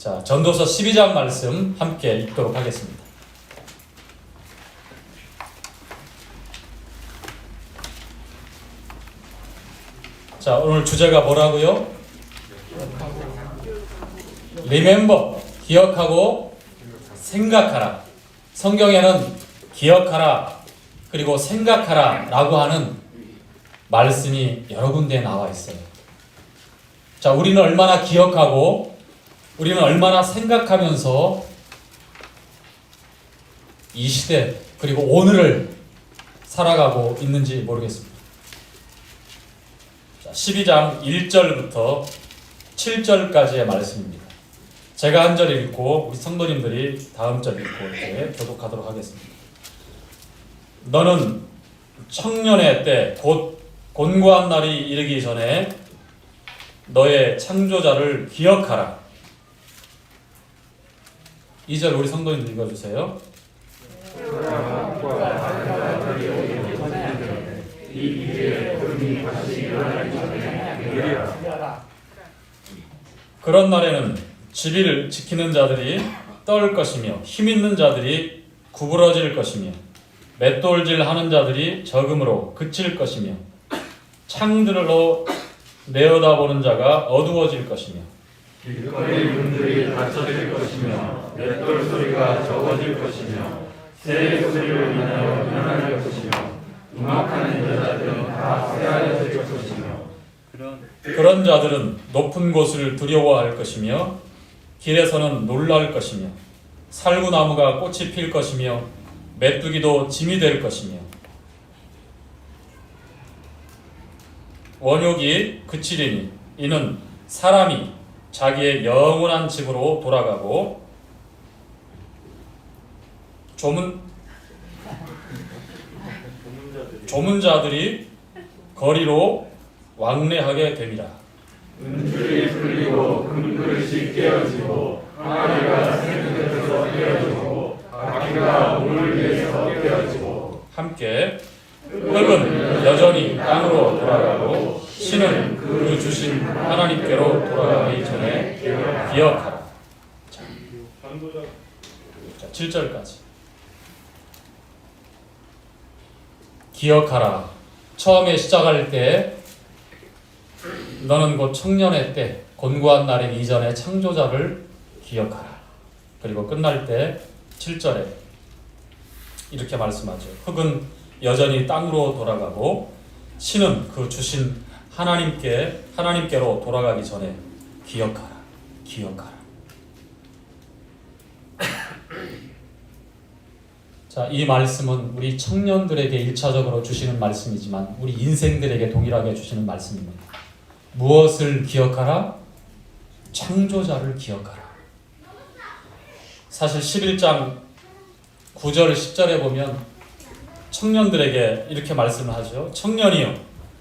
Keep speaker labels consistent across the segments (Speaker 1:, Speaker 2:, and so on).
Speaker 1: 자, 전도서 12장 말씀 함께 읽도록 하겠습니다. 자, 오늘 주제가 뭐라고요? Remember, 기억하고 생각하라. 성경에는 기억하라 그리고 생각하라 라고 하는 말씀이 여러 군데에 나와 있어요. 자, 우리는 얼마나 기억하고 우리는 얼마나 생각하면서 이 시대 그리고 오늘을 살아가고 있는지 모르겠습니다. 자, 12장 1절부터 7절까지의 말씀입니다. 제가 한 절 읽고 우리 성도님들이 다음 절 읽고 이렇게 교독하도록 하겠습니다. 너는 청년의 때 곧 곤고한 날이 이르기 전에 너의 창조자를 기억하라. 2절 우리 성도님들 읽어주세요. 그런 날에는 지리를 지키는 자들이 떨 것이며 힘 있는 자들이 구부러질 것이며 맷돌질 하는 자들이 적음으로 그칠 것이며 창들로 내어다보는 자가 어두워질 것이며
Speaker 2: 길거리 문들이 닫혀질 것이며 맷돌 소리가 적어질 것이며 새 소리로 인하여 변할 것이며 음악하는 여자들은 다 쇠하여질 것이며
Speaker 1: 그런 자들은 높은 곳을 두려워할 것이며 길에서는 놀랄 것이며 살구나무가 꽃이 필 것이며 메뚜기도 짐이 될 것이며 원욕이 그치리니 이는 사람이 자기의 영원한 집으로 돌아가고 조문 자들이 거리로 왕래하게 됨이라.
Speaker 2: 은줄이 풀리고 금그릇이 깨어지고 항아리가 새끼에서 깨어지고 바퀴가 물 위에서 깨어지고
Speaker 1: 함께 흙은 여전히 땅으로 돌아가고 신은 그 주신 하나님께로 돌아가기 전에 기억하라. 자, 7절까지 기억하라. 처음에 시작할 때 너는 곧 청년의 때 곤고한 날의 이전에 창조자를 기억하라. 그리고 끝날 때 7절에 이렇게 말씀하죠. 흙은 여전히 땅으로 돌아가고 신은 그 주신 하나님께로 돌아가기 전에 기억하라. 기억하라. 자, 이 말씀은 우리 청년들에게 1차적으로 주시는 말씀이지만 우리 인생들에게 동일하게 주시는 말씀입니다. 무엇을 기억하라? 창조자를 기억하라. 사실 11장 9절 10절에 보면 청년들에게 이렇게 말씀을 하죠. 청년이여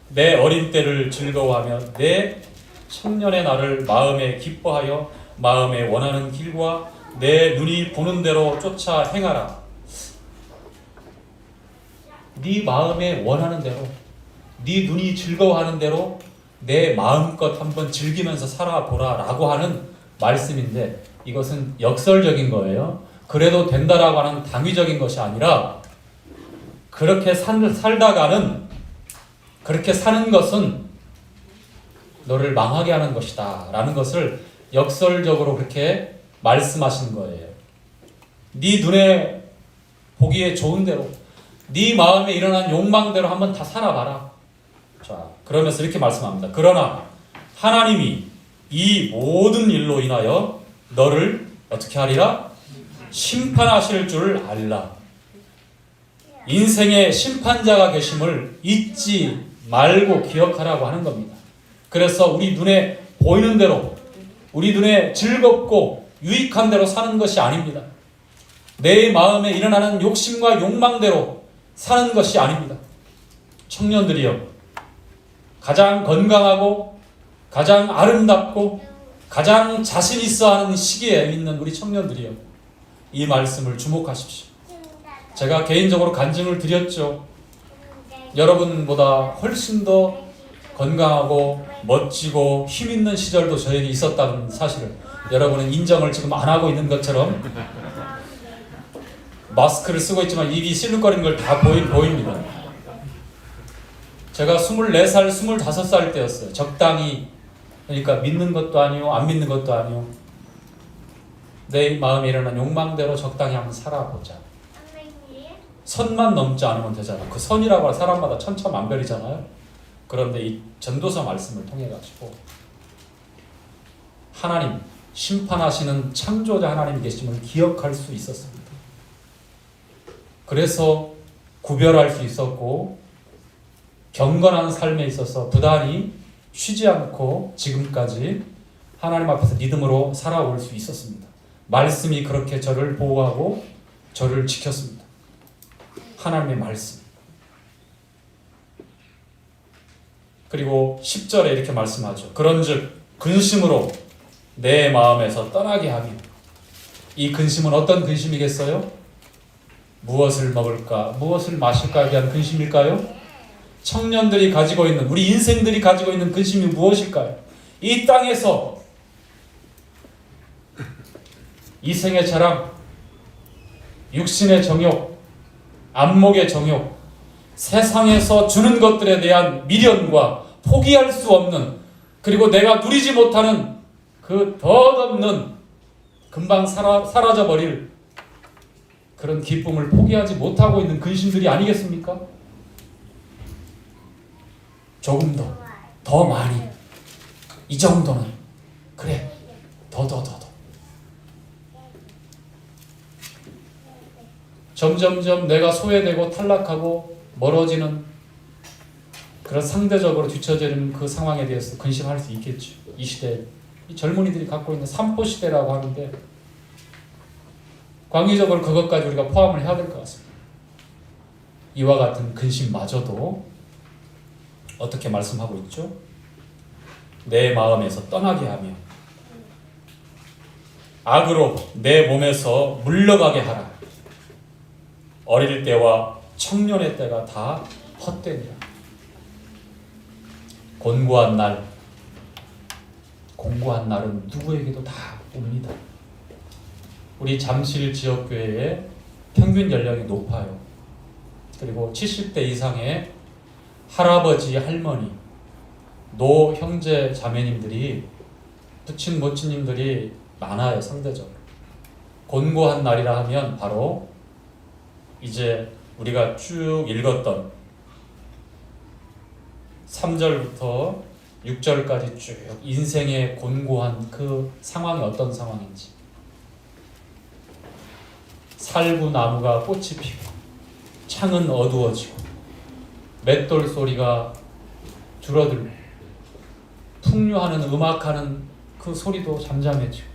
Speaker 1: 내 어린 때를 즐거워하며 내 청년의 날을 마음에 기뻐하여 마음에 원하는 길과 내 눈이 보는 대로 쫓아 행하라. 네 마음에 원하는 대로 네 눈이 즐거워하는 대로 내 마음껏 한번 즐기면서 살아보라 라고 하는 말씀인데 이것은 역설적인 거예요. 그래도 된다라고 하는 당위적인 것이 아니라 그렇게 살다가는 그렇게 사는 것은 너를 망하게 하는 것이다 라는 것을 역설적으로 그렇게 말씀하신 거예요. 네 눈에 보기에 좋은 대로 네 마음에 일어난 욕망대로 한번 다 살아봐라. 자, 그러면서 이렇게 말씀합니다. 그러나 하나님이 이 모든 일로 인하여 너를 어떻게 하리라? 심판하실 줄 알라. 인생의 심판자가 계심을 잊지 말고 기억하라고 하는 겁니다. 그래서 우리 눈에 보이는 대로 우리 눈에 즐겁고 유익한 대로 사는 것이 아닙니다. 내 마음에 일어나는 욕심과 욕망대로 사는 것이 아닙니다. 청년들이여 가장 건강하고 가장 아름답고 가장 자신 있어 하는 시기에 있는 우리 청년들이여 이 말씀을 주목하십시오. 제가 개인적으로 간증을 드렸죠. 여러분보다 훨씬 더 건강하고 멋지고 힘있는 시절도 저에게 있었다는 사실을 여러분은 인정을 지금 안 하고 있는 것처럼 마스크를 쓰고 있지만 입이 실룩거리는 걸 다 보입니다. 제가 24살, 25살 때였어요. 적당히, 그러니까 믿는 것도 아니요, 안 믿는 것도 아니요. 내 마음에 일어난 욕망대로 적당히 한번 살아보자. 선만 넘지 않으면 되잖아. 그 선이라고 하는 사람마다 천차만별이잖아요. 그런데 이 전도서 말씀을 통해 가지고 하나님, 심판하시는 창조자 하나님 계심을 기억할 수 있었습니다. 그래서 구별할 수 있었고 경건한 삶에 있어서 부단히 쉬지 않고 지금까지 하나님 앞에서 믿음으로 살아올 수 있었습니다. 말씀이 그렇게 저를 보호하고 저를 지켰습니다. 하나님의 말씀. 그리고 10절에 이렇게 말씀하죠. 그런즉 근심으로 내 마음에서 떠나게 하며. 이 근심은 어떤 근심이겠어요? 무엇을 먹을까, 무엇을 마실까에 대한 근심일까요? 청년들이 가지고 있는, 우리 인생들이 가지고 있는 근심이 무엇일까요? 이 땅에서 이생의 자랑, 육신의 정욕, 안목의 정욕, 세상에서 주는 것들에 대한 미련과 포기할 수 없는, 그리고 내가 누리지 못하는 그 덧없는 금방 사라져버릴 그런 기쁨을 포기하지 못하고 있는 근심들이 아니겠습니까? 조금 더 많이, 이 정도는, 그래, 더. 점점점 내가 소외되고 탈락하고 멀어지는 그런 상대적으로 뒤처지는 그 상황에 대해서 근심할 수 있겠죠. 이 시대, 이 젊은이들이 갖고 있는 삼포 시대라고 하는데 광의적으로 그것까지 우리가 포함을 해야 될 것 같습니다. 이와 같은 근심마저도 어떻게 말씀하고 있죠? 내 마음에서 떠나게 하며 악으로 내 몸에서 물러가게 하라. 어릴 때와 청년의 때가 다 헛되니라. 곤고한 날은 누구에게도 다 옵니다. 우리 잠실 지역교회의 평균 연령이 높아요. 그리고 70대 이상의 할아버지, 할머니, 노 형제 자매님들이, 부친 모친님들이 많아요. 상대적으로. 곤고한 날이라 하면 바로 이제 우리가 쭉 읽었던 3절부터 6절까지 쭉 인생의 곤고한 그 상황이 어떤 상황인지, 살구 나무가 꽃이 피고 창은 어두워지고 맷돌 소리가 줄어들고 풍류하는 음악하는 그 소리도 잠잠해지고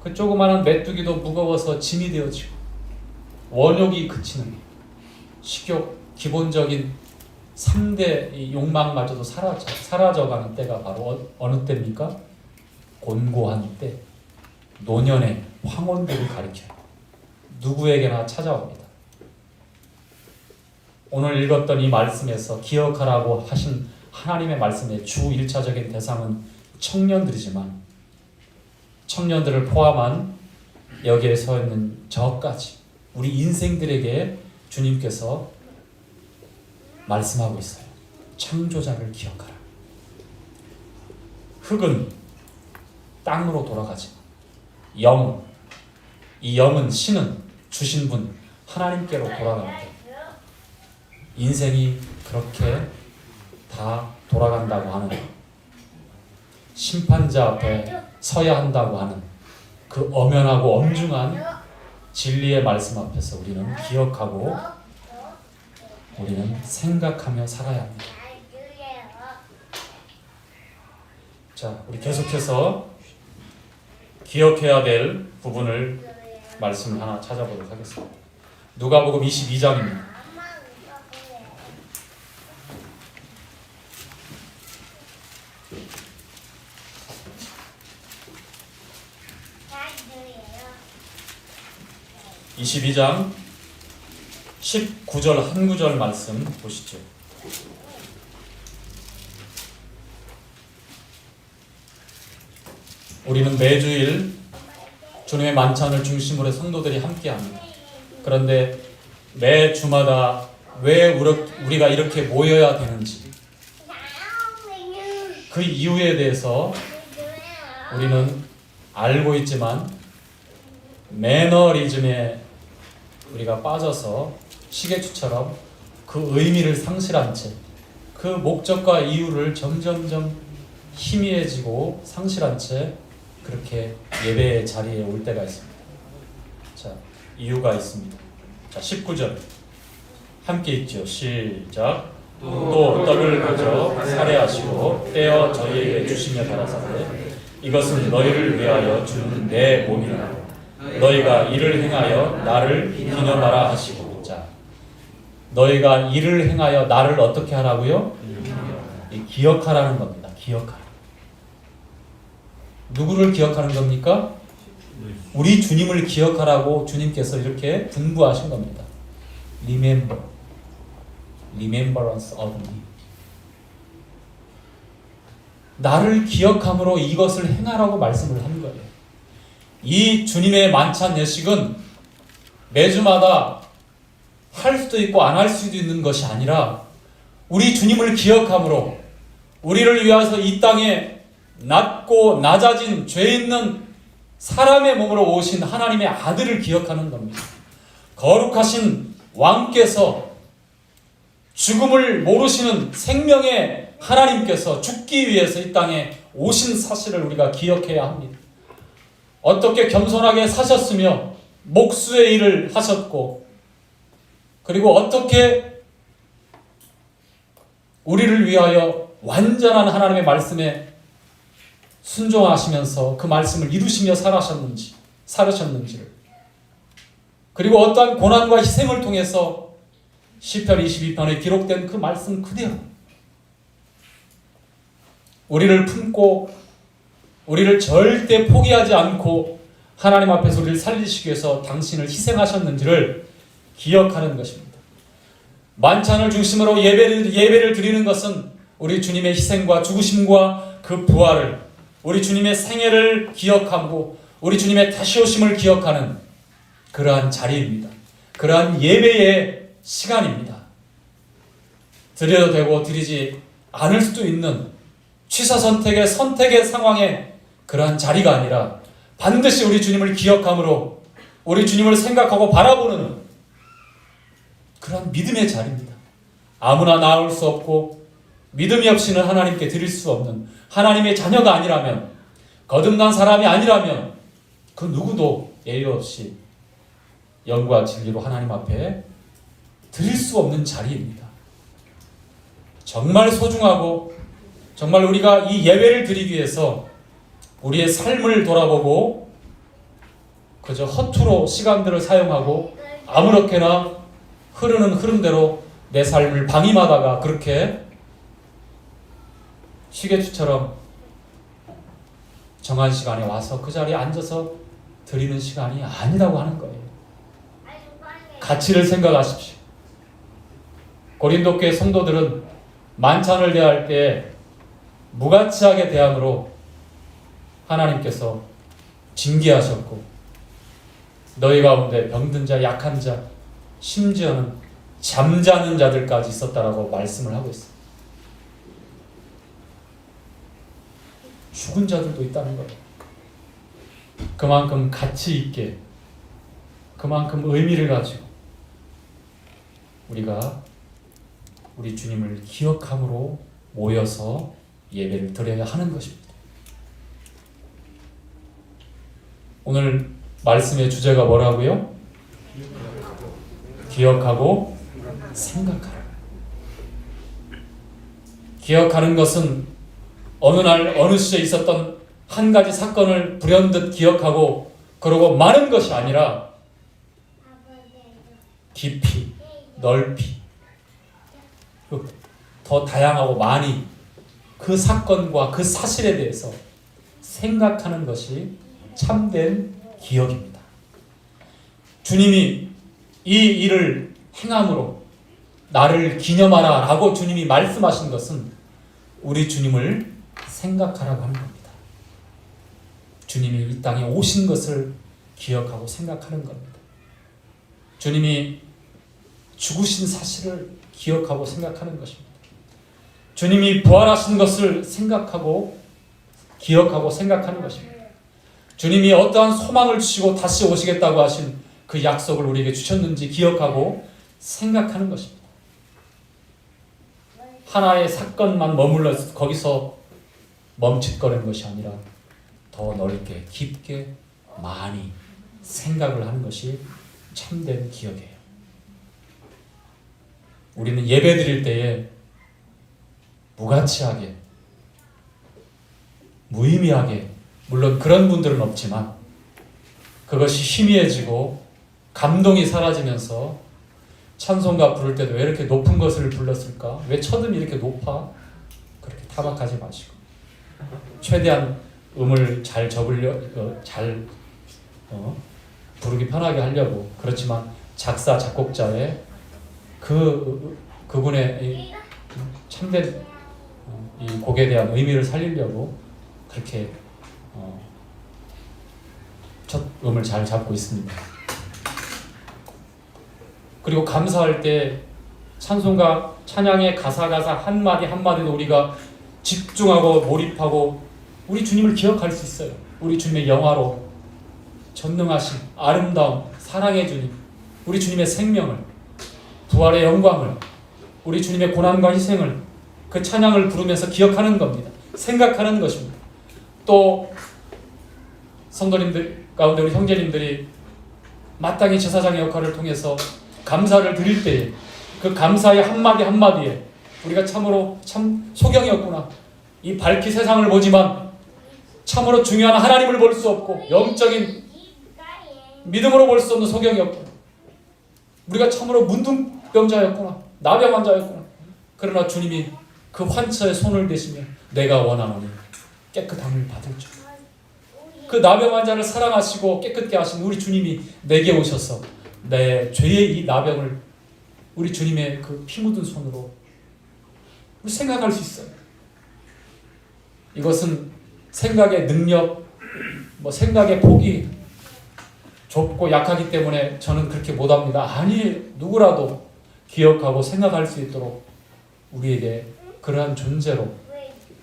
Speaker 1: 그 조그마한 메뚜기도 무거워서 짐이 되어지고 원욕이 그치는 식욕, 기본적인 3대 욕망마저도 사라져가는 때가 바로 어느 때입니까? 곤고한 때, 노년의 황혼들을 가리켜요. 누구에게나 찾아옵니다. 오늘 읽었던 이 말씀에서 기억하라고 하신 하나님의 말씀의 주 1차적인 대상은 청년들이지만 청년들을 포함한 여기에 서 있는 저까지 우리 인생들에게 주님께서 말씀하고 있어요. 창조자를 기억하라. 흙은 땅으로 돌아가지만 이 영은 신은 주신 분 하나님께로 돌아갑니다. 인생이 그렇게 다 돌아간다고 하는, 심판자 앞에 서야 한다고 하는 그 엄연하고 엄중한 진리의 말씀 앞에서 우리는 기억하고 우리는 생각하며 살아야 합니다. 자, 우리 계속해서 기억해야 될 부분을 말씀을 하나 찾아보도록 하겠습니다. 누가복음 22장입니다. (22장) 19절 한 구절 말씀 보시죠. 우리는 매주일 주님의 만찬을 중심으로 성도들이 함께합니다. 그런데 매 주마다 왜 우리가 이렇게 모여야 되는지, 그 이유에 대해서 우리는 알고 있지만 매너리즘에 우리가 빠져서 시계추처럼 그 의미를 상실한 채, 그 목적과 이유를 점점점 희미해지고 상실한 채 그렇게 예배의 자리에 올 때가 있습니다. 자, 이유가 있습니다. 자, 19절 함께 읽죠. 시작. 또 떡을 가져 살해하시고 떼어 저희에게 주시며 가라사대 이것은 너희를 위하여 주는 내 몸이라. 너희가 이를 행하여 나를 기념하라 하시고. 자, 너희가 이를 행하여 나를 어떻게 하라고요? 기억하라는 겁니다. 기억하라. 누구를 기억하는 겁니까? 우리 주님을 기억하라고 주님께서 이렇게 분부하신 겁니다. Remember. Remembrance of me. 나를 기억함으로 이것을 행하라고 말씀을 한 거예요. 이 주님의 만찬 예식은 매주마다 할 수도 있고 안 할 수도 있는 것이 아니라 우리 주님을 기억함으로 우리를 위해서 이 땅에 낮고 낮아진 죄 있는 사람의 몸으로 오신 하나님의 아들을 기억하는 겁니다. 거룩하신 왕께서 죽음을 모르시는 생명의 하나님께서 죽기 위해서 이 땅에 오신 사실을 우리가 기억해야 합니다. 어떻게 겸손하게 사셨으며 목수의 일을 하셨고, 그리고 어떻게 우리를 위하여 완전한 하나님의 말씀에 순종하시면서 그 말씀을 이루시며 살으셨는지를, 그리고 어떠한 고난과 희생을 통해서 시편 22편에 기록된 그 말씀 그대로 우리를 품고 우리를 절대 포기하지 않고 하나님 앞에서 우리를 살리시기 위해서 당신을 희생하셨는지를 기억하는 것입니다. 만찬을 중심으로 예배를 드리는 것은 우리 주님의 희생과 죽으심과 그 부활을, 우리 주님의 생애를 기억하고 우리 주님의 다시 오심을 기억하는 그러한 자리입니다. 그러한 예배의 시간입니다. 드려도 되고 드리지 않을 수도 있는 취사 선택의 상황에 그러한 자리가 아니라 반드시 우리 주님을 기억함으로 우리 주님을 생각하고 바라보는 그런 믿음의 자리입니다. 아무나 나올 수 없고 믿음이 없이는 하나님께 드릴 수 없는, 하나님의 자녀가 아니라면, 거듭난 사람이 아니라면 그 누구도 예외 없이 영과 진리로 하나님 앞에 드릴 수 없는 자리입니다. 정말 소중하고 정말 우리가 이 예배를 드리기 위해서 우리의 삶을 돌아보고 그저 허투루 시간들을 사용하고 아무렇게나 흐르는 흐름대로 내 삶을 방임하다가 그렇게 시계추처럼 정한 시간에 와서 그 자리에 앉아서 드리는 시간이 아니라고 하는 거예요. 가치를 생각하십시오. 고린도 교회 성도들은 만찬을 대할 때 무가치하게 대함으로 하나님께서 징계하셨고 너희 가운데 병든 자, 약한 자, 심지어는 잠자는 자들까지 있었다라고 말씀을 하고 있어요. 죽은 자들도 있다는 거예요. 그만큼 가치 있게, 그만큼 의미를 가지고 우리가 우리 주님을 기억함으로 모여서 예배를 드려야 하는 것입니다. 오늘 말씀의 주제가 뭐라고요? 기억하고 생각하라. 기억하는 것은 어느 날 어느 시절에 있었던 한 가지 사건을 불현듯 기억하고 그러고 마는 것이 아니라 깊이, 넓이, 더 다양하고 많이 그 사건과 그 사실에 대해서 생각하는 것이 참된 기억입니다. 주님이 이 일을 행함으로 나를 기념하라 라고 주님이 말씀하신 것은 우리 주님을 생각하라고 하는 겁니다. 주님이 이 땅에 오신 것을 기억하고 생각하는 겁니다. 주님이 죽으신 사실을 기억하고 생각하는 것입니다. 주님이 부활하신 것을 생각하고 기억하고 생각하는 것입니다. 주님이 어떠한 소망을 주시고 다시 오시겠다고 하신 그 약속을 우리에게 주셨는지 기억하고 생각하는 것입니다. 하나의 사건만 머물러 거기서 멈칫거리는 것이 아니라 더 넓게 깊게 많이 생각을 하는 것이 참된 기억이에요. 우리는 예배 드릴 때에 무가치하게 무의미하게, 물론 그런 분들은 없지만 그것이 희미해지고 감동이 사라지면서 찬송가 부를 때도 왜 이렇게 높은 것을 불렀을까? 왜 첫음이 이렇게 높아? 그렇게 타박하지 마시고 최대한 음을 잘 부르기 편하게 하려고, 그렇지만 작사 작곡자의 그분의 참된 이 곡에 대한 의미를 살리려고 그렇게 첫 음을 잘 잡고 있습니다. 그리고 감사할 때 찬송가 찬양의 가사 한마디 한마디도 우리가 집중하고 몰입하고 우리 주님을 기억할 수 있어요. 우리 주님의 영화로 전능하신 아름다운 사랑의 주님, 우리 주님의 생명을, 부활의 영광을, 우리 주님의 고난과 희생을, 그 찬양을 부르면서 기억하는 겁니다. 생각하는 것입니다. 또 성도님들 가운데 우리 형제님들이 마땅히 제사장의 역할을 통해서 감사를 드릴 때에 그 감사의 한마디 한마디에 우리가 참으로 참 소경이었구나, 이 밝히 세상을 보지만 참으로 중요한 하나님을 볼 수 없고 영적인 믿음으로 볼 수 없는 소경이었구나, 우리가 참으로 문둥병자였구나, 나병 환자였구나. 그러나 주님이 그 환처에 손을 대시며 내가 원하노니 깨끗함을 받을 줄, 그 나병 환자를 사랑하시고 깨끗게 하신 우리 주님이 내게 오셔서 내 죄의 이 나병을 우리 주님의 그 피 묻은 손으로 우리 생각할 수 있어요. 이것은 생각의 능력, 생각의 폭이 좁고 약하기 때문에 저는 그렇게 못합니다. 아니, 누구라도 기억하고 생각할 수 있도록 우리에게 그러한 존재로,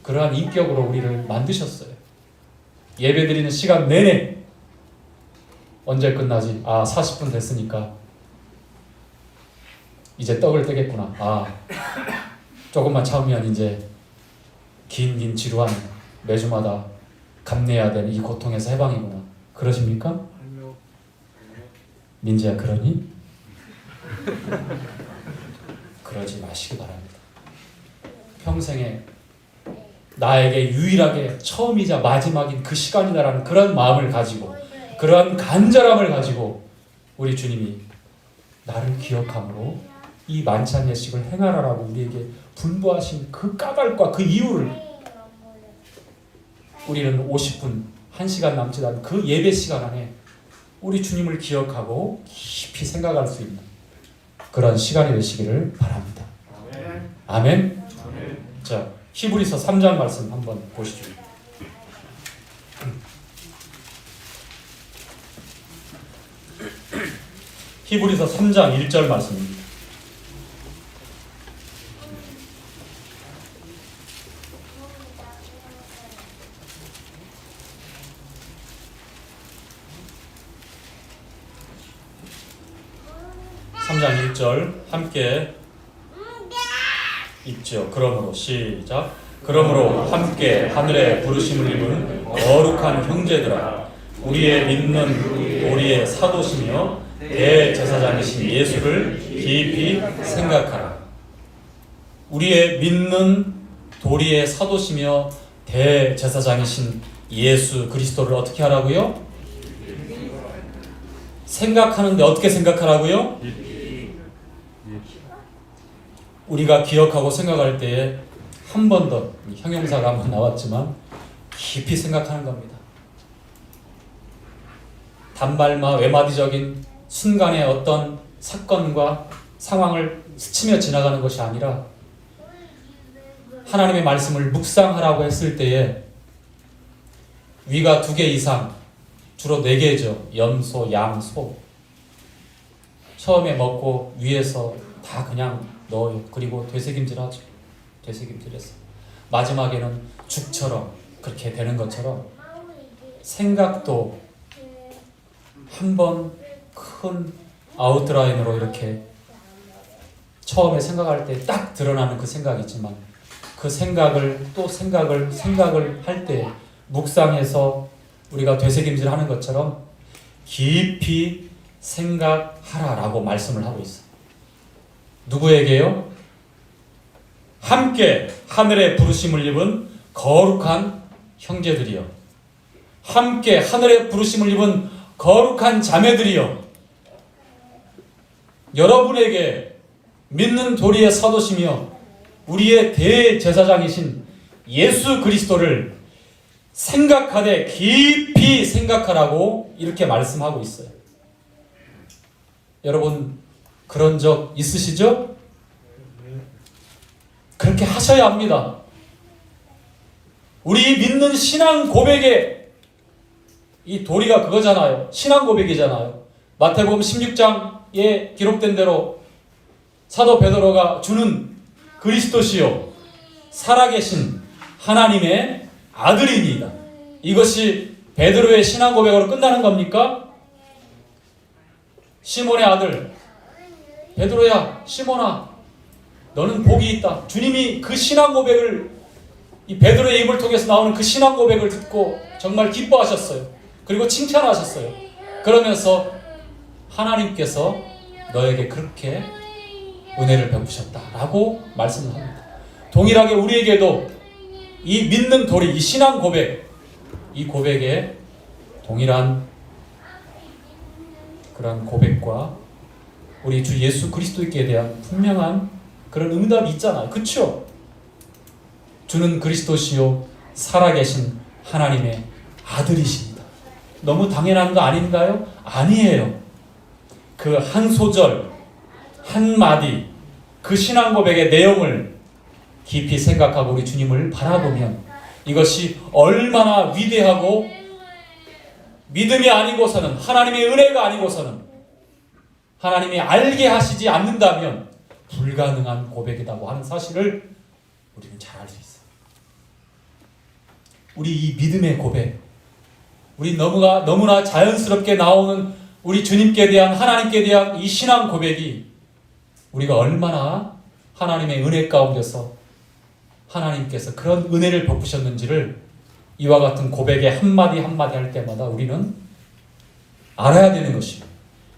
Speaker 1: 그러한 인격으로 우리를 만드셨어요. 예배드리는 시간 내내 언제 끝나지? 40분 됐으니까 이제 떡을 떼겠구나. 조금만 참으면 이제 긴 지루한 매주마다 감내해야 되는 이 고통에서 해방이구나. 그러십니까? 민지야, 그러니? 그러지 마시기 바랍니다. 평생에 나에게 유일하게 처음이자 마지막인 그 시간이다라는 그런 마음을 가지고, 그러한 간절함을 가지고 우리 주님이 나를 기억함으로 이 만찬 예식을 행하라라고 우리에게 분부하신 그 까닭과 그 이유를 우리는 50분, 1시간 남지 않은 그 예배 시간 안에 우리 주님을 기억하고 깊이 생각할 수 있는 그런 시간이 되시기를 바랍니다. 아멘. 자, 히브리서 3장 말씀 한번 보시죠. 히브리서 3장 1절 말씀입니다. (3장 1절) 함께 읽죠. 그러므로 시작. 그러므로 함께 하늘의 부르심을 입은 거룩한 형제들아, 우리의 믿는 우리의 사도시며 대제사장이신 예수를 깊이 생각하라. 우리의 믿는 도리의 사도시며 대제사장이신 예수 그리스도를 어떻게 하라고요? 생각하는데 어떻게 생각하라고요? 우리가 기억하고 생각할 때에 한 번 더, 형용사가 한번 나왔지만 깊이 생각하는 겁니다. 단발마 외마디적인 순간의 어떤 사건과 상황을 스치며 지나가는 것이 아니라 하나님의 말씀을 묵상하라고 했을 때에 위가 2개 이상, 주로 4개죠. 염소, 양, 소. 처음에 먹고 위에서 다 그냥 넣어요. 그리고 되새김질하죠. 되새김질해서 마지막에는 죽처럼 그렇게 되는 것처럼 생각도 한번 큰 아웃라인으로 이렇게 처음에 생각할 때 딱 드러나는 그 생각이지만 그 생각을 또 생각을 할 때 묵상해서 우리가 되새김질 하는 것처럼 깊이 생각하라라고 말씀을 하고 있어요. 누구에게요? 함께 하늘의 부르심을 입은 거룩한 형제들이요. 함께 하늘의 부르심을 입은 거룩한 자매들이요. 여러분에게 믿는 도리의 사도시며 우리의 대제사장이신 예수 그리스도를 생각하되 깊이 생각하라고 이렇게 말씀하고 있어요. 여러분 그런 적 있으시죠? 그렇게 하셔야 합니다. 우리 믿는 신앙 고백의 이 도리가 그거잖아요. 신앙 고백이잖아요. 마태복음 16장에 기록된 대로 사도 베드로가 주는 그리스도시요 살아계신 하나님의 아들이니이다. 이것이 베드로의 신앙 고백으로 끝나는 겁니까? 시몬의 아들 베드로야, 시몬아, 너는 복이 있다. 주님이 그 신앙 고백을, 이 베드로의 입을 통해서 나오는 그 신앙 고백을 듣고 정말 기뻐하셨어요. 그리고 칭찬하셨어요. 그러면서 하나님께서 너에게 그렇게 은혜를 베푸셨다라고 말씀을 합니다. 동일하게 우리에게도 이 믿는 도리, 이 신앙 고백, 이 고백에 동일한 그런 고백과 우리 주 예수 그리스도께 대한 분명한 그런 응답이 있잖아요. 그렇죠? 주는 그리스도시요 살아계신 하나님의 아들이십니다. 너무 당연한 거 아닌가요? 아니에요. 그 한 소절, 한 마디, 그 신앙 고백의 내용을 깊이 생각하고 우리 주님을 바라보면 이것이 얼마나 위대하고 믿음이 아니고서는, 하나님의 은혜가 아니고서는, 하나님이 알게 하시지 않는다면 불가능한 고백이라고 하는 사실을 우리는 잘 알 수 있어요. 우리 이 믿음의 고백, 우리 너무나 자연스럽게 나오는 우리 주님께 대한, 하나님께 대한 이 신앙 고백이 우리가 얼마나 하나님의 은혜 가운데서 하나님께서 그런 은혜를 베푸셨는지를 이와 같은 고백의 한마디 한마디 할 때마다 우리는 알아야 되는 것입니다.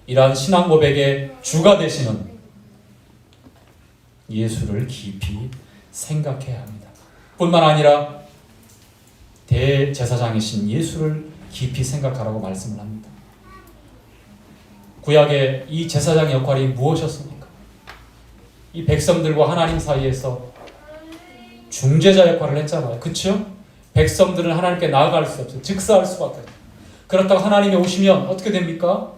Speaker 1: 이러한 신앙 고백의 주가 되시는 예수를 깊이 생각해야 합니다. 뿐만 아니라 대제사장이신 예수를 깊이 생각하라고 말씀을 합니다. 구약의 이 제사장의 역할이 무엇이었습니까? 이 백성들과 하나님 사이에서 중재자 역할을 했잖아요. 그렇죠? 백성들은 하나님께 나아갈 수 없어요. 즉사할 수밖에 없어요. 그렇다고 하나님이 오시면 어떻게 됩니까?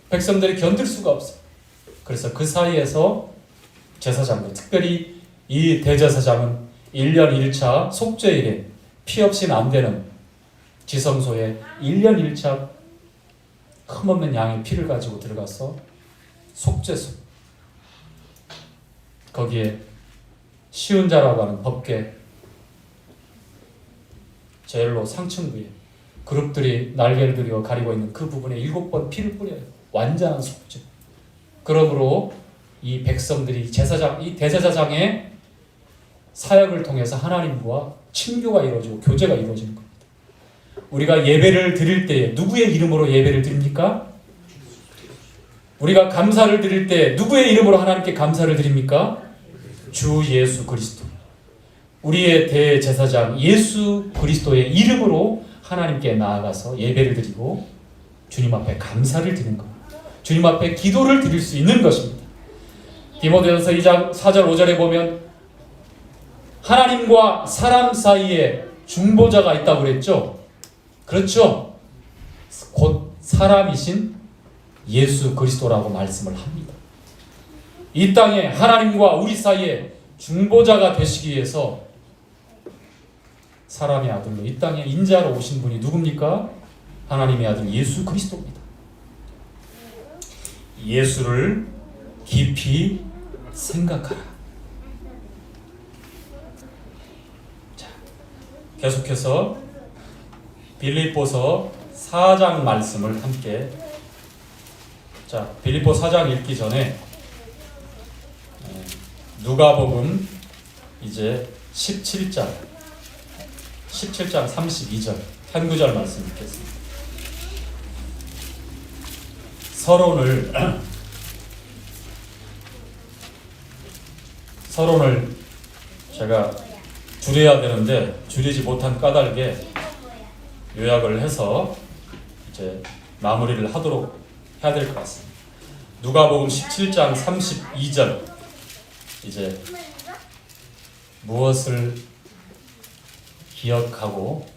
Speaker 1: 백성들이 견딜 수가 없어요. 그래서 그 사이에서 제사장들, 특별히 이 대제사장은 1년 1차 속죄일에 피 없이는 안 되는 지성소에 1년 1차 흠없는 양의 피를 가지고 들어가서 속죄소, 거기에 시운자라고 하는 법궤 제일로 상층부에 그룹들이 날개를 들여 가리고 있는 그 부분에 7번 피를 뿌려요. 완전한 속죄. 그러므로 이 백성들이 이 대제사장의 사역을 통해서 하나님과 친교가 이루어지고 교제가 이루어지는 겁니다. 우리가 예배를 드릴 때 누구의 이름으로 예배를 드립니까? 우리가 감사를 드릴 때 누구의 이름으로 하나님께 감사를 드립니까? 주 예수 그리스도. 우리의 대제사장 예수 그리스도의 이름으로 하나님께 나아가서 예배를 드리고 주님 앞에 감사를 드리는 겁니다. 주님 앞에 기도를 드릴 수 있는 것입니다. 디모데전서 2장 4절 5절에 보면 하나님과 사람 사이에 중보자가 있다고 그랬죠? 그렇죠? 곧 사람이신 예수 그리스도라고 말씀을 합니다. 이 땅에 하나님과 우리 사이에 중보자가 되시기 위해서 사람의 아들로 이 땅에 인자로 오신 분이 누굽니까? 하나님의 아들 예수 그리스도입니다. 예수를 깊이 생각하라. 자, 계속해서 빌립보서 4장 말씀을 함께, 자, 빌립보 4장 읽기 전에 누가복음 이제 17장 32절 한 구절 말씀 읽겠습니다. 서론을 제가 줄여야 되는데 줄이지 못한 까닭에 요약을 해서 이제 마무리를 하도록 해야 될 것 같습니다. 누가복음 17장 32절, 이제 무엇을 기억하고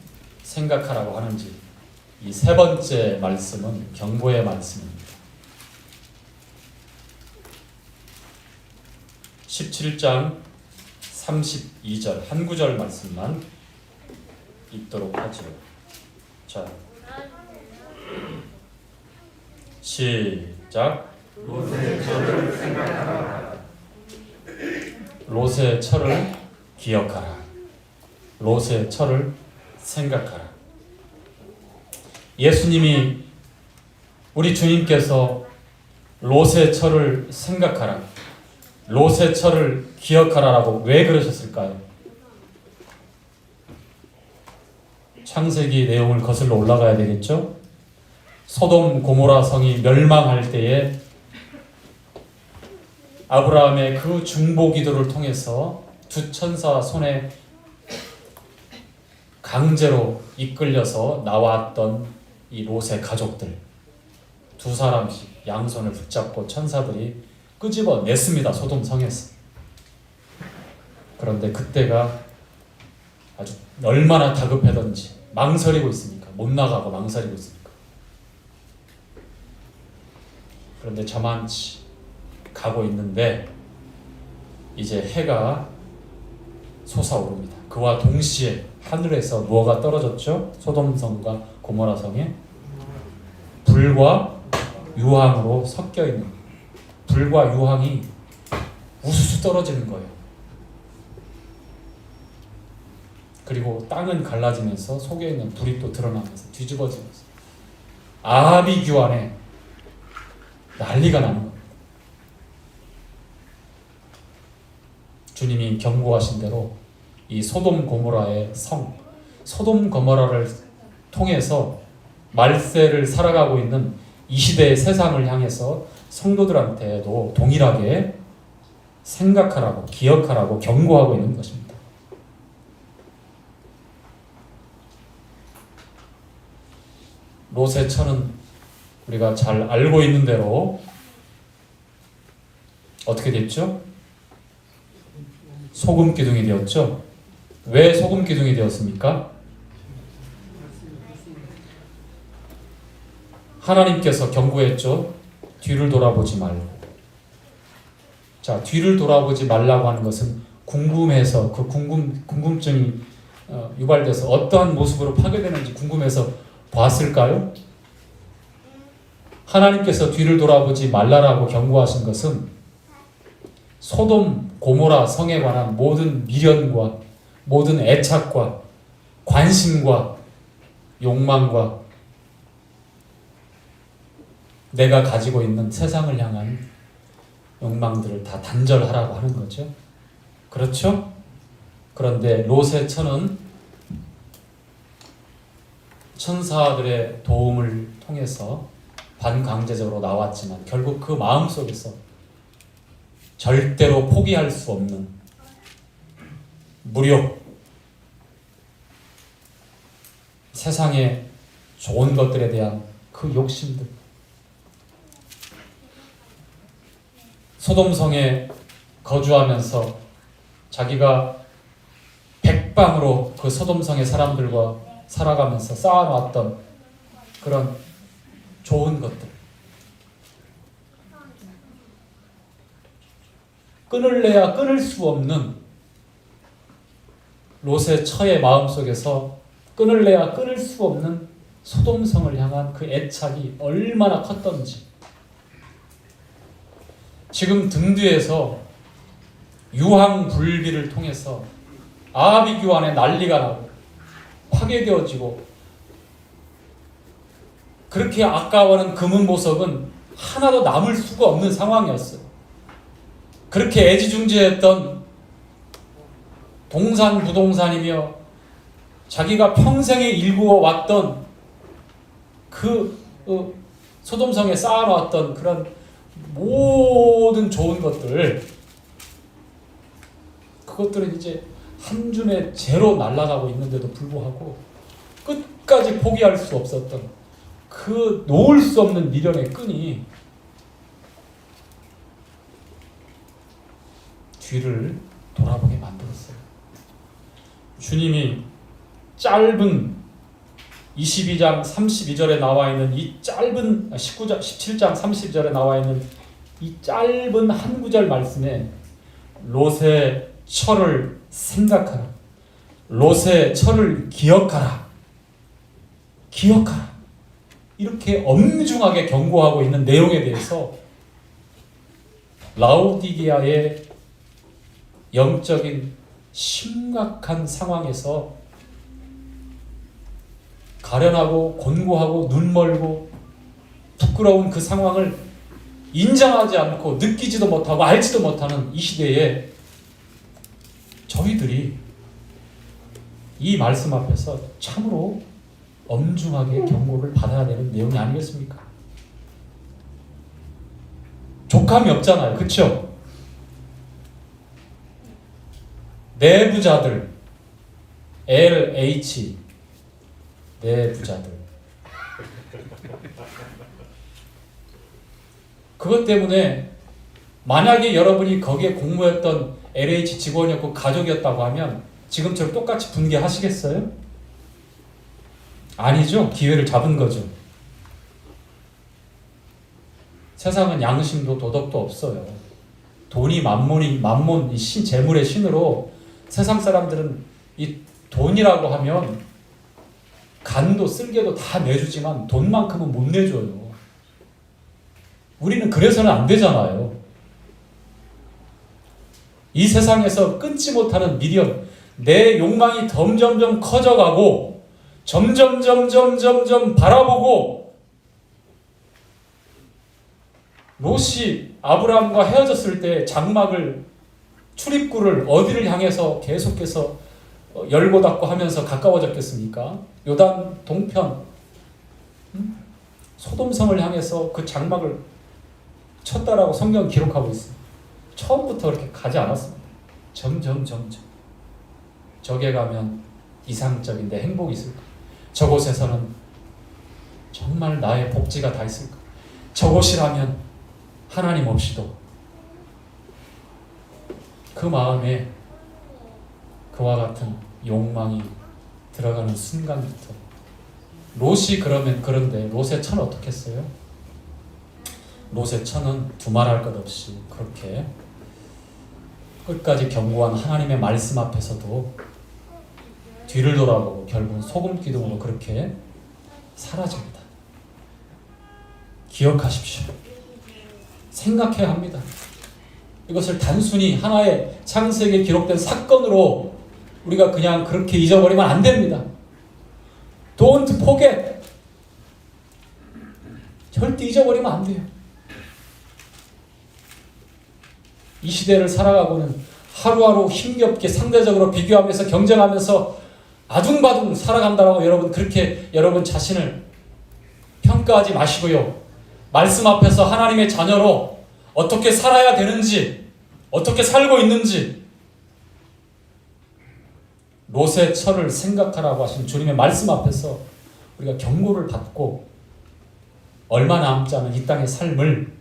Speaker 1: 생각하라고 하는지, 이 세 번째 말씀은 경고의 말씀입니다. 17장 32절 한 구절 말씀만 읽도록 하죠. 자, 시작.
Speaker 2: 롯의 철을 생각하라.
Speaker 1: 롯의 철을 기억하라. 롯의 철을 생각하라. 예수님이, 우리 주님께서 롯의 철을 생각하라, 롯의 철을 기억하라라고 왜 그러셨을까요? 창세기 내용을 거슬러 올라가야 되겠죠? 소돔 고모라 성이 멸망할 때에 아브라함의 그 중보기도를 통해서 두 천사 손에 강제로 이끌려서 나왔던 이 롯의 가족들, 두 사람씩 양손을 붙잡고 천사들이 끄집어냈습니다. 소돔 성에서. 그런데 그때가 아주 얼마나 다급하던지 망설이고 있으니까, 못 나가고 망설이고 있으니까. 그런데 저만치 가고 있는데 이제 해가 솟아오릅니다. 그와 동시에 하늘에서 무엇가 떨어졌죠? 소돔성과 고모라성에 불과 유황으로 섞여 있는, 불과 유황이 우수수 떨어지는 거예요. 그리고 땅은 갈라지면서 속에 있는 불이 또 드러나면서 뒤집어지면서 아비규환에 난리가 나는 겁니다. 주님이 경고하신 대로 이 소돔 고모라의 성, 소돔 고모라를 통해서 말세를 살아가고 있는 이 시대의 세상을 향해서 성도들한테도 동일하게 생각하라고, 기억하라고 경고하고 있는 것입니다. 롯의 처는 우리가 잘 알고 있는 대로 어떻게 됐죠? 소금 기둥이 되었죠. 왜 소금 기둥이 되었습니까? 하나님께서 경고했죠. 뒤를 돌아보지 말고. 자, 뒤를 돌아보지 말라고 하는 것은 궁금해서, 그 궁금증이 유발돼서 어떠한 모습으로 파괴되는지 궁금해서 봤을까요? 하나님께서 뒤를 돌아보지 말라라고 경고하신 것은 소돔 고모라 성에 관한 모든 미련과 모든 애착과 관심과 욕망과 내가 가지고 있는 세상을 향한 욕망들을 다 단절하라고 하는 거죠. 그렇죠? 그런데 롯의 처는 천사들의 도움을 통해서 반강제적으로 나왔지만 결국 그 마음속에서 절대로 포기할 수 없는 무력, 세상의 좋은 것들에 대한 그 욕심들, 소돔성에 거주하면서 자기가 백방으로 그 소돔성의 사람들과 살아가면서 쌓아놨던 그런 좋은 것들, 끊을래야 끊을 수 없는 롯의 처의 마음속에서 끊을래야 끊을 수 없는 소돔성을 향한 그 애착이 얼마나 컸던지, 지금 등 뒤에서 유황불비를 통해서 아비규 안에 난리가 나고 파괴되어지고, 그렇게 아까워하는 금은 보석은 하나도 남을 수가 없는 상황이었어요. 그렇게 애지중지했던 동산 부동산이며 자기가 평생에 일구어 왔던 그 소돔성에 쌓아놓았던 그런 모든 좋은 것들, 그것들은 이제 한 줌에 제로 날아가고 있는데도 불구하고 끝까지 포기할 수 없었던 그 놓을 수 없는 미련의 끈이 뒤를 돌아보게 만들었어요. 주님이 짧은 22장 32절에 나와 있는 이 짧은 17장 32절에 나와 있는 이 짧은 한 구절 말씀에 롯의 처를 생각하라, 롯의 처를 기억하라, 기억하라, 이렇게 엄중하게 경고하고 있는 내용에 대해서 라오디게아의 영적인 심각한 상황에서 가련하고 곤고하고 눈멀고 부끄러운 그 상황을 인정하지 않고 느끼지도 못하고 알지도 못하는 이 시대에 저희들이 이 말씀 앞에서 참으로 엄중하게 경고를 받아야 되는 내용이 아니겠습니까? 족함이 없잖아요. 그렇죠? 내부자들, LH, 내부자들. 그것 때문에 만약에 여러분이 거기에 공모했던 LH 직원이었고 가족이었다고 하면 지금처럼 똑같이 분개하시겠어요? 아니죠. 기회를 잡은 거죠. 세상은 양심도 도덕도 없어요. 돈이 만몬, 이 재물의 신으로 세상 사람들은 이 돈이라고 하면 간도 쓸개도 다 내주지만 돈만큼은 못 내줘요. 우리는 그래서는 안 되잖아요. 이 세상에서 끊지 못하는 미련, 내 욕망이 점점점 커져가고 점점 바라보고, 롯이 아브라함과 헤어졌을 때 장막을, 출입구를 어디를 향해서 계속해서 열고 닫고 하면서 가까워졌겠습니까? 요단 동편 소돔성을 향해서 그 장막을 쳤다라고 성경은 기록하고 있어요. 처음부터 그렇게 가지 않았습니다. 점점 저게 가면 이상적인데 행복이 있을까? 저곳에서는 정말 나의 복지가 다 있을까? 저곳이라면 하나님 없이도. 그 마음에 그와 같은 욕망이 들어가는 순간부터 롯이 그런데 롯의 처는 어떻게 했어요? 롯의 처는 두말할 것 없이 그렇게 끝까지 경고한 하나님의 말씀 앞에서도 뒤를 돌아보고 결국은 소금 기둥으로 그렇게 사라집니다. 기억하십시오. 생각해야 합니다. 이것을 단순히 하나의 창세기에 기록된 사건으로 우리가 그냥 그렇게 잊어버리면 안 됩니다. Don't forget. 절대 잊어버리면 안 돼요. 이 시대를 살아가고는 하루하루 힘겹게 상대적으로 비교하면서 경쟁하면서 아둥바둥 살아간다라고 여러분 자신을 평가하지 마시고요. 말씀 앞에서 하나님의 자녀로 어떻게 살아야 되는지, 어떻게 살고 있는지 롯의 처를 생각하라고 하신 주님의 말씀 앞에서 우리가 경고를 받고 얼마 남지 않은 이 땅의 삶을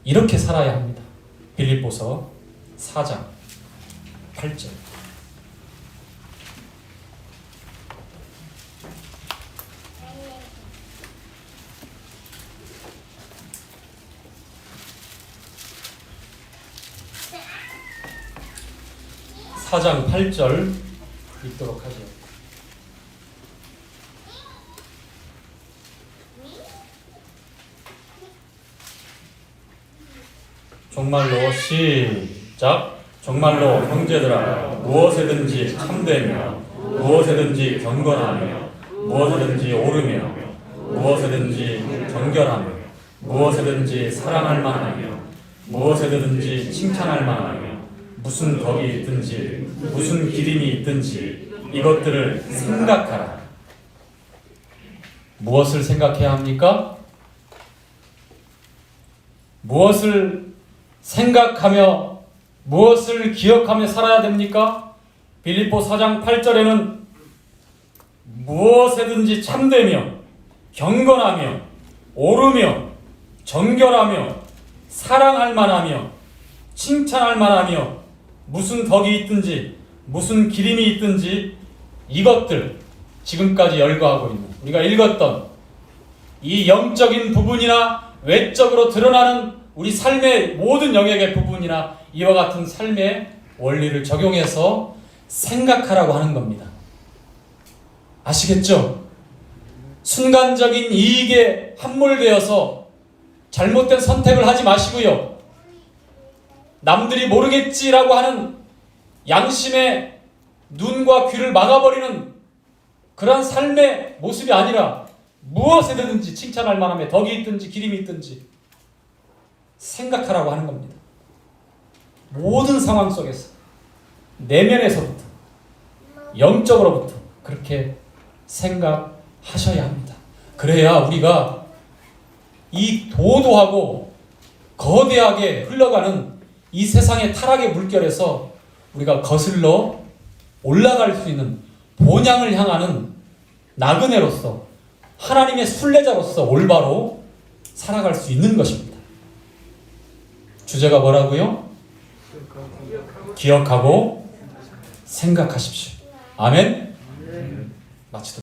Speaker 1: 이렇게 살아야 합니다. 빌립보서 4장 8절. 4장 8절 읽도록 하죠. 정말로 시작. 정말로 형제들아 무엇에든지 참되며 무엇에든지 경건하며 무엇에든지 오르며 무엇에든지 정결하며 무엇에든지 사랑할 만하며 무엇에든지 칭찬할 만하며 무슨 덕이 있든지 무슨 기림이 있든지 이것들을 생각하라. 무엇을 생각해야 합니까? 무엇을 생각하며 무엇을 기억하며 살아야 됩니까? 빌립보 4장 8절에는 무엇에든지 참되며 경건하며 오르며 정결하며 사랑할 만하며 칭찬할 만하며 무슨 덕이 있든지 무슨 기림이 있든지 이것들, 지금까지 열거하고 있는 우리가 읽었던 이 영적인 부분이나 외적으로 드러나는 우리 삶의 모든 영역의 부분이나 이와 같은 삶의 원리를 적용해서 생각하라고 하는 겁니다. 아시겠죠? 순간적인 이익에 함몰되어서 잘못된 선택을 하지 마시고요. 남들이 모르겠지라고 하는 양심의 눈과 귀를 막아버리는 그러한 삶의 모습이 아니라 무엇에든지 칭찬할 만하며 덕이 있든지 기림이 있든지 생각하라고 하는 겁니다. 모든 상황 속에서 내면에서부터 영적으로부터 그렇게 생각하셔야 합니다. 그래야 우리가 이 도도하고 거대하게 흘러가는 이 세상의 타락의 물결에서 우리가 거슬러 올라갈 수 있는 본향을 향하는 나그네로서 하나님의 순례자로서 올바로 살아갈 수 있는 것입니다. 주제가 뭐라고요? 기억하고 생각하십시오. 아멘. 마치도록